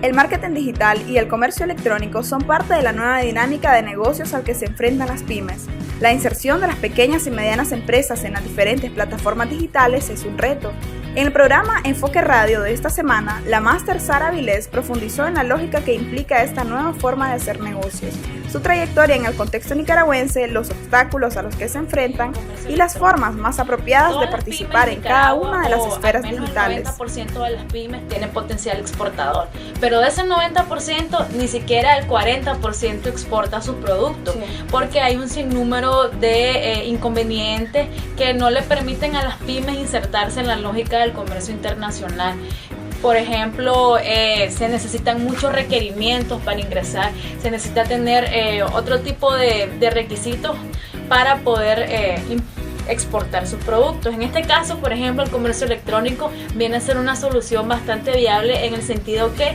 El marketing digital y el comercio electrónico son parte de la nueva dinámica de negocios al que se enfrentan las pymes. La inserción de las pequeñas y medianas empresas en las diferentes plataformas digitales es un reto. En el programa Enfoque Radio de esta semana, la máster Sara Vilés profundizó en la lógica que implica esta nueva forma de hacer negocios, su trayectoria en el contexto nicaragüense, los obstáculos a los que se enfrentan y las formas más apropiadas de participar en cada una de las esferas digitales. El 90% de las pymes tienen potencial exportador, pero de ese 90% ni siquiera el 40% exporta sus productos, porque hay un sinnúmero de inconvenientes que no le permiten a las pymes insertarse en la lógica del comercio internacional. Por ejemplo, se necesitan muchos requerimientos para ingresar, se necesita tener otro tipo de requisitos para poder exportar sus productos. En este caso, por ejemplo, el comercio electrónico viene a ser una solución bastante viable en el sentido que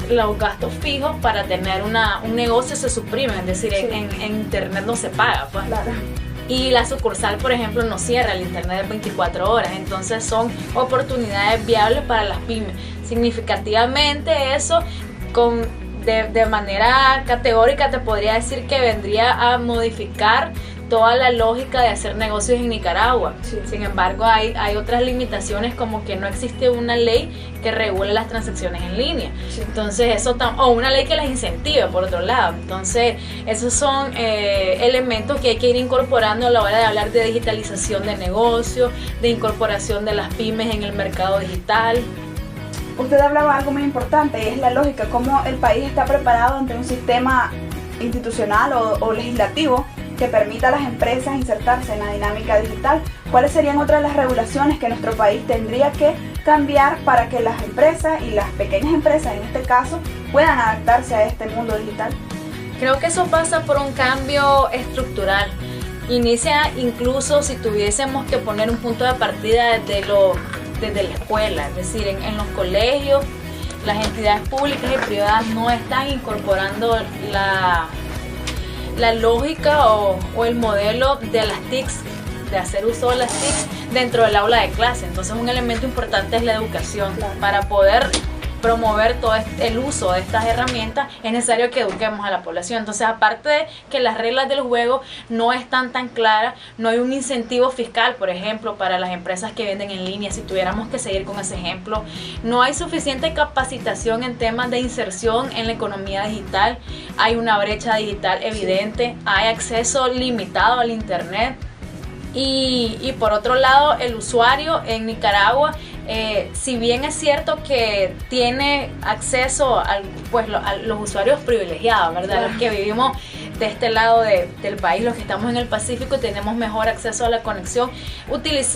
los gastos fijos para tener un negocio se suprimen, es decir, en internet no se paga, pues. Claro. Y la sucursal, por ejemplo, no cierra el internet de 24 horas, entonces son oportunidades viables para las pymes. Significativamente eso, de manera categórica te podría decir que vendría a modificar toda la lógica de hacer negocios en Nicaragua. Sin embargo, hay otras limitaciones, como que no existe una ley que regule las transacciones en línea. Entonces o una ley que las incentive, por otro lado. Entonces esos son elementos que hay que ir incorporando a la hora de hablar de digitalización de negocios, de incorporación de las pymes en el mercado digital. Usted hablaba de algo muy importante, y es la lógica, cómo el país está preparado ante un sistema institucional o legislativo que permita a las empresas insertarse en la dinámica digital. ¿Cuáles serían otras de las regulaciones que nuestro país tendría que cambiar para que las empresas y las pequeñas empresas, en este caso, puedan adaptarse a este mundo digital? Creo que eso pasa por un cambio estructural. Inicia incluso si tuviésemos que poner un punto de partida desde la escuela, es decir, en los colegios. Las entidades públicas y privadas no están incorporando la lógica o el modelo de las TICs, de hacer uso de las TICs dentro del aula de clase. Entonces un elemento importante es la educación. Para poder promover todo el uso de estas herramientas es necesario que eduquemos a la población. Entonces, aparte de que las reglas del juego no están tan claras, no hay un incentivo fiscal, por ejemplo, para las empresas que venden en línea, si tuviéramos que seguir con ese ejemplo, no hay suficiente capacitación en temas de inserción en la economía digital, hay una brecha digital evidente, hay acceso limitado al internet. Y por otro lado, el usuario en Nicaragua, si bien es cierto que tiene acceso a los usuarios privilegiados, ¿verdad? Los que vivimos de este lado del país, los que estamos en el Pacífico, tenemos mejor acceso a la conexión,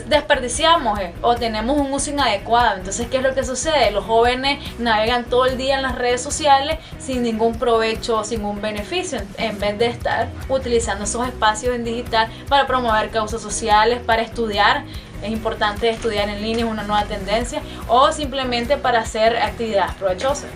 desperdiciamos o tenemos un uso inadecuado. Entonces, ¿qué es lo que sucede? Los jóvenes navegan todo el día en las redes sociales sin ningún provecho, sin un beneficio, en vez de estar utilizando esos espacios en digital para promover causas sociales, para estudiar. Es importante estudiar en línea, es una nueva tendencia, o simplemente para hacer actividades provechosas.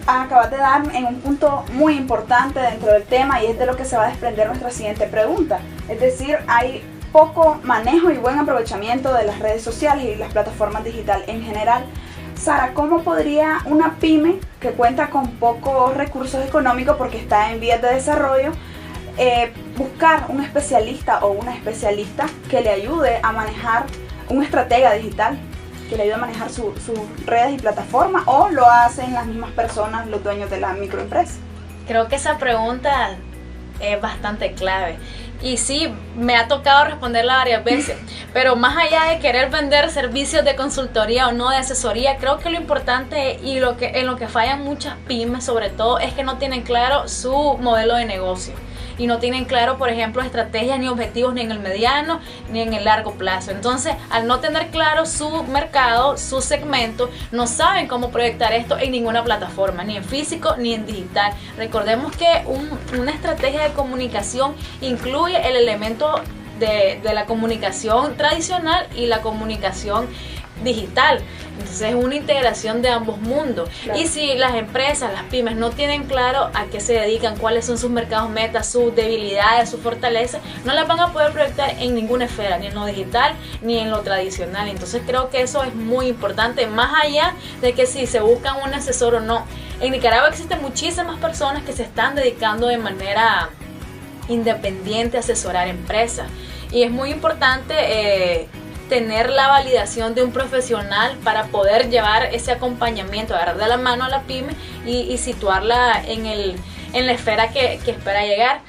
Acabas de dar en un punto muy importante dentro del tema, y es de lo que se va a desprender nuestra siguiente pregunta. Es decir, hay poco manejo y buen aprovechamiento de las redes sociales y las plataformas digitales en general. Sara, ¿cómo podría una pyme que cuenta con pocos recursos económicos porque está en vías de desarrollo buscar un especialista o una especialista que le ayude a manejar, un estratega digital que le ayude a manejar sus redes y plataformas, o lo hacen las mismas personas, los dueños de la microempresa? Creo que esa pregunta es bastante clave. Y sí, me ha tocado responderla varias veces, pero más allá de querer vender servicios de consultoría o no de asesoría, creo que lo importante y en lo que fallan muchas pymes sobre todo es que no tienen claro su modelo de negocio. Y no tienen claro, por ejemplo, estrategias ni objetivos ni en el mediano ni en el largo plazo. Entonces, al no tener claro su mercado, su segmento, no saben cómo proyectar esto en ninguna plataforma, ni en físico ni en digital. Recordemos que una estrategia de comunicación incluye el elemento de la comunicación tradicional y la comunicación digital. Entonces es una integración de ambos mundos. Claro. Y si las empresas, las pymes no tienen claro a qué se dedican, cuáles son sus mercados metas, sus debilidades, sus fortalezas, no las van a poder proyectar en ninguna esfera, ni en lo digital ni en lo tradicional. Entonces creo que eso es muy importante, más allá de que si se buscan un asesor o no. En Nicaragua existen muchísimas personas que se están dedicando de manera independiente a asesorar empresas. Y es muy importante tener la validación de un profesional para poder llevar ese acompañamiento, agarrar de la mano a la pyme y situarla en la esfera que espera llegar.